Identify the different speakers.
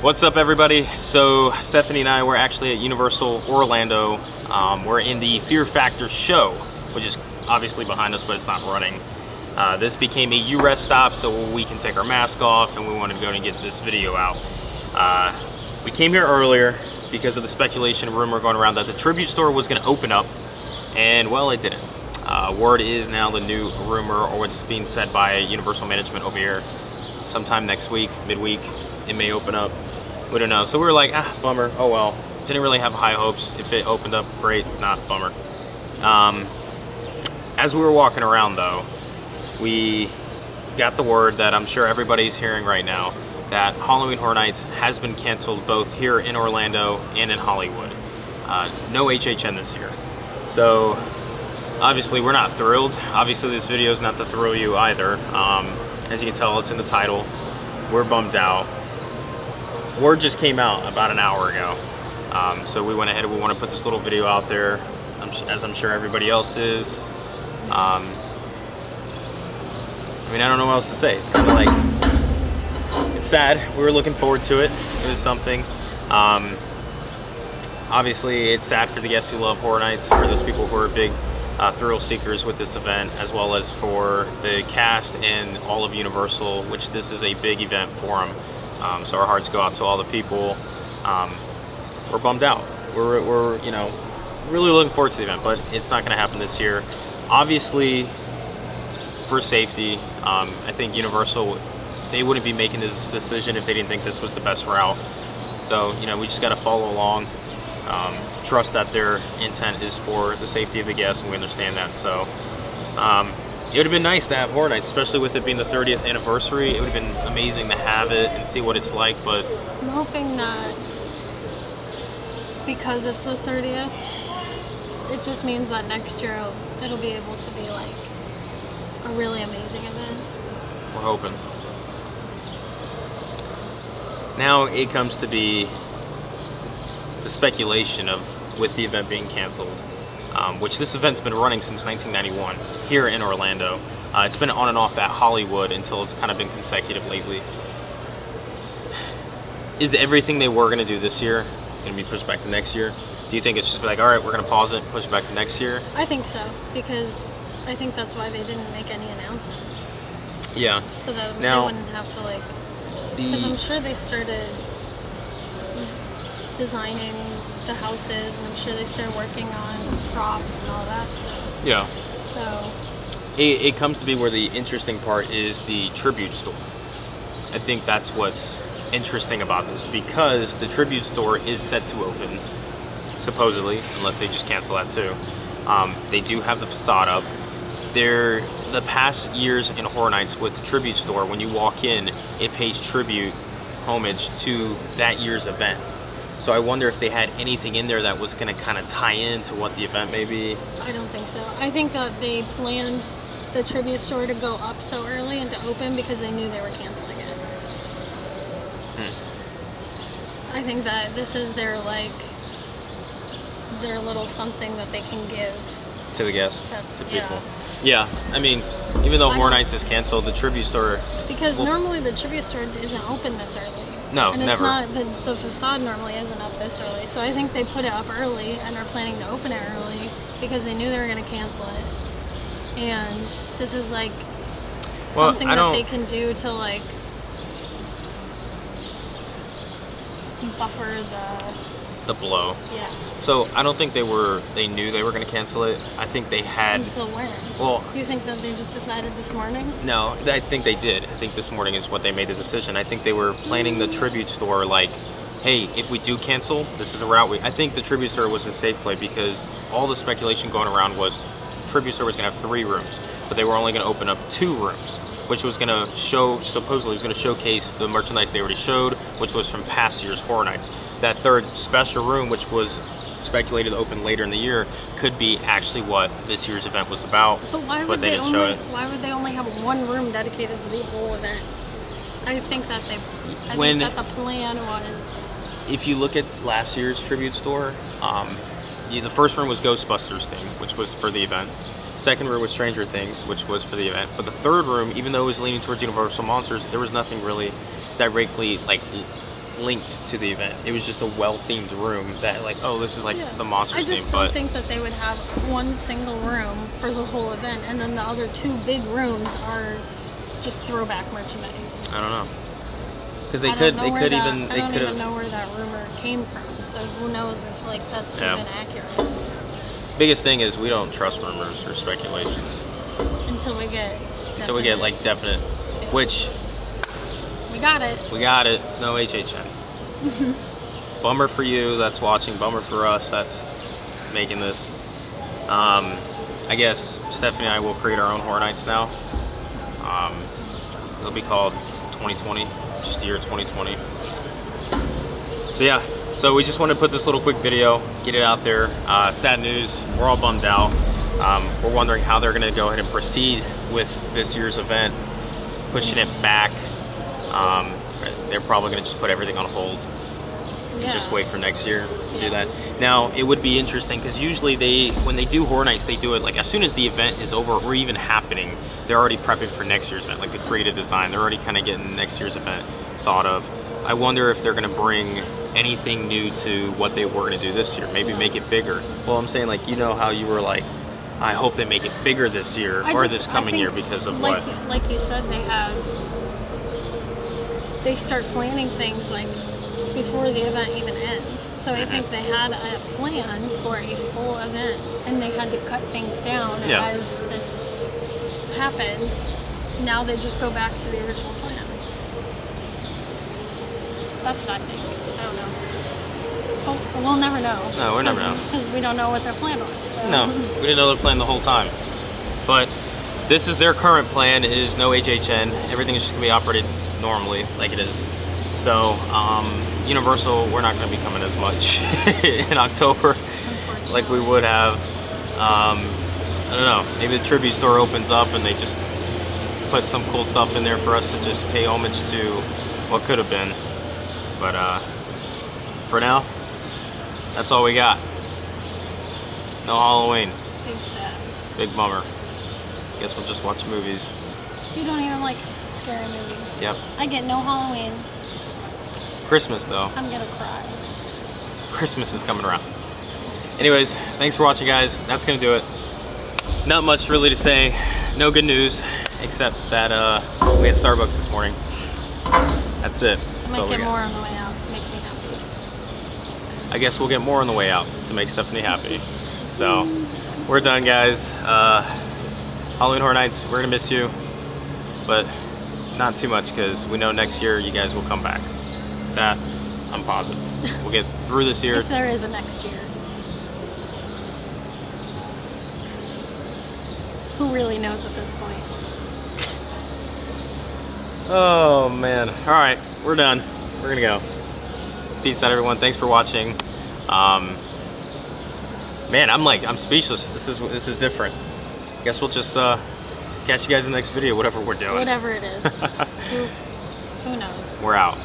Speaker 1: What's up, everybody? So Stephanie and I were actually at Universal Orlando. We're in the Fear Factor show, which is obviously behind us, but it's not running. This became a U-Rest stop, so we can take our mask off, and we wanted to go and get this video out. We came here earlier because of the speculation and rumor going around that the Tribute store was going to open up, and well, it didn't. Word is now the new rumor, or what's being said by Universal management over here, sometime next week, midweek, it may open up. We don't know. So we were like, bummer. Oh well. Didn't really have high hopes. If it opened up, great. If not, bummer. As we were walking around, though, we got the word that I'm sure everybody's hearing right now, that Halloween Horror Nights has been canceled both here in Orlando and in Hollywood. No HHN this year. So obviously we're not thrilled. Obviously this video is not to thrill you either. As you can tell, it's in the title. We're bummed out. Word just came out about an hour ago. So we went ahead and we want to put this little video out there, as I'm sure everybody else is. I mean, I don't know what else to say. It's kind of like, it's sad. We were looking forward to it. It was something. Obviously, it's sad for the guests who love Horror Nights, for those people who are big thrill seekers with this event, as well as for the cast and all of Universal, which this is a big event for them. So our hearts go out to all the people. We're bummed out. We're you know, really looking forward to the event, but it's not going to happen this year. Obviously, for safety, I think Universal, they wouldn't be making this decision if they didn't think this was the best route. So, you know, we just got to follow along. Trust that their intent is for the safety of the guests, and we understand that. So it would have been nice to have Horror Nights, especially with it being the 30th anniversary. It would have been amazing to have it and see what it's like, but
Speaker 2: I'm hoping that because it's the 30th, it just means that next year it'll be able to be like a really amazing event.
Speaker 1: We're hoping. Now it comes to be the speculation of with the event being canceled, which this event's been running since 1991 here in Orlando. It's been on and off at Hollywood until it's kind of been consecutive lately. Is everything they were going to do this year going to be pushed back to next year? Do you think it's just like, all right, we're going to pause it, push it back to next year?
Speaker 2: I think so, because I think that's why they didn't make any announcements.
Speaker 1: Yeah.
Speaker 2: So that
Speaker 1: now,
Speaker 2: they wouldn't have to like, because I'm sure they started designing the houses, and I'm sure they started working on props and all that stuff.
Speaker 1: Yeah.
Speaker 2: So
Speaker 1: it comes to be where the interesting part is the Tribute store. I think that's what's interesting about this, because the Tribute store is set to open, supposedly, unless they just cancel that too. They do have the facade up. The past years in Horror Nights with the Tribute store, when you walk in, it pays tribute, homage to that year's event. So I wonder if they had anything in there that was going to kind of tie into what the event may be.
Speaker 2: I don't think so. I think that they planned the Tribute store to go up so early and to open because they knew they were canceling it. I think that this is their little something that they can give
Speaker 1: to the guests,
Speaker 2: to
Speaker 1: people. Yeah, I mean, even though Horror Nights is canceled, the Tribute store...
Speaker 2: Because normally the Tribute store isn't open this early.
Speaker 1: No,
Speaker 2: and
Speaker 1: never.
Speaker 2: And it's not, the facade normally isn't up this early. So I think they put it up early and are planning to open it early because they knew they were going to cancel it. And this is like something that they can do to like buffer the
Speaker 1: blow.
Speaker 2: Yeah.
Speaker 1: So I don't think they knew they were going to cancel it. I think they had...
Speaker 2: Until when?
Speaker 1: Well...
Speaker 2: You think that they just decided this morning?
Speaker 1: No, I think they did. I think this morning is what they made the decision. I think they were planning the Tribute store like, hey, if we do cancel, this is a route I think the Tribute store was a safe play, because all the speculation going around was Tribute store was going to have 3 rooms, but they were only going to open up 2 rooms, which was going to supposedly was going to showcase the merchandise they already showed, which was from past year's Horror Nights. That third special room, which was speculated to open later in the year, could be actually what this year's event was about.
Speaker 2: But why would they only have 1 room dedicated to the whole event? I think that the plan was...
Speaker 1: If you look at last year's Tribute store, the first room was Ghostbusters theme, which was for the event. Second room was Stranger Things, which was for the event. But the third room, even though it was leaning towards Universal Monsters, there was nothing really directly like linked to the event. It was just a well-themed room that like, oh, this is like the Monsters theme.
Speaker 2: I just don't think that they would have one single room for the whole event, and then the other 2 big rooms are just throwback merchandise.
Speaker 1: I don't know. Because
Speaker 2: I don't even know where that rumor came from. So who knows if like that's even accurate.
Speaker 1: Biggest thing is we don't trust rumors or speculations
Speaker 2: until we get
Speaker 1: like definite, which
Speaker 2: we got it.
Speaker 1: We got it. No HHN. Bummer for you that's watching. Bummer for us that's making this. I guess Stephanie and I will create our own Horror Nights now. It'll be called 2020, just the year 2020. So yeah, so we just wanted to put this little quick video, get it out there. Sad news, we're all bummed out. We're wondering how they're gonna go ahead and proceed with this year's event, pushing it back. They're probably gonna just put everything on hold and just wait for next year to do that. Now, it would be interesting because usually when they do Horror Nights, they do it like as soon as the event is over or even happening, they're already prepping for next year's event, like the creative design. They're already kind of getting next year's event thought of. I wonder if they're gonna bring anything new to what they were gonna do this year, maybe make it bigger. Well, I'm saying like, you know how you were like, I hope they make it bigger this year or this coming year because of what?
Speaker 2: Like you said, they start planning things like before the event even ends. So I think they had a plan for a full event and they had to cut things down as this happened. Now they just go back to the original plan. That's what I think. I don't know. But we'll never know.
Speaker 1: No, we'll never know.
Speaker 2: Because we don't know what their plan was. So.
Speaker 1: No, we didn't know their plan the whole time. But this is their current plan, is no HHN. Everything is just going to be operated normally, like it is. So, Universal, we're not going to be coming as much in October like we would have. I don't know, maybe the tribute store opens up and they just put some cool stuff in there for us to just pay homage to what could have been. But for now, that's all we got. No Halloween.
Speaker 2: Big sad.
Speaker 1: Big bummer. Guess we'll just watch movies.
Speaker 2: You don't even like scary movies.
Speaker 1: Yep.
Speaker 2: I get no Halloween.
Speaker 1: Christmas though.
Speaker 2: I'm gonna cry.
Speaker 1: Christmas is coming around. Anyways, thanks for watching, guys. That's gonna do it. Not much really to say. No good news, except that we had Starbucks this morning. That's it.
Speaker 2: I might get more on the way out to make me happy.
Speaker 1: I guess we'll get more on the way out to make Stephanie happy. So, we're done, guys. Halloween Horror Nights, we're gonna miss you, but not too much because we know next year you guys will come back. That, I'm positive. We'll get through this year.
Speaker 2: If there is a next year. Who really knows at this point?
Speaker 1: Oh man. Alright, we're done. We're gonna go. Peace out, everyone. Thanks for watching. Man, I'm speechless. This is different. Guess we'll just catch you guys in the next video, whatever we're doing.
Speaker 2: Whatever it is. Who knows?
Speaker 1: We're out.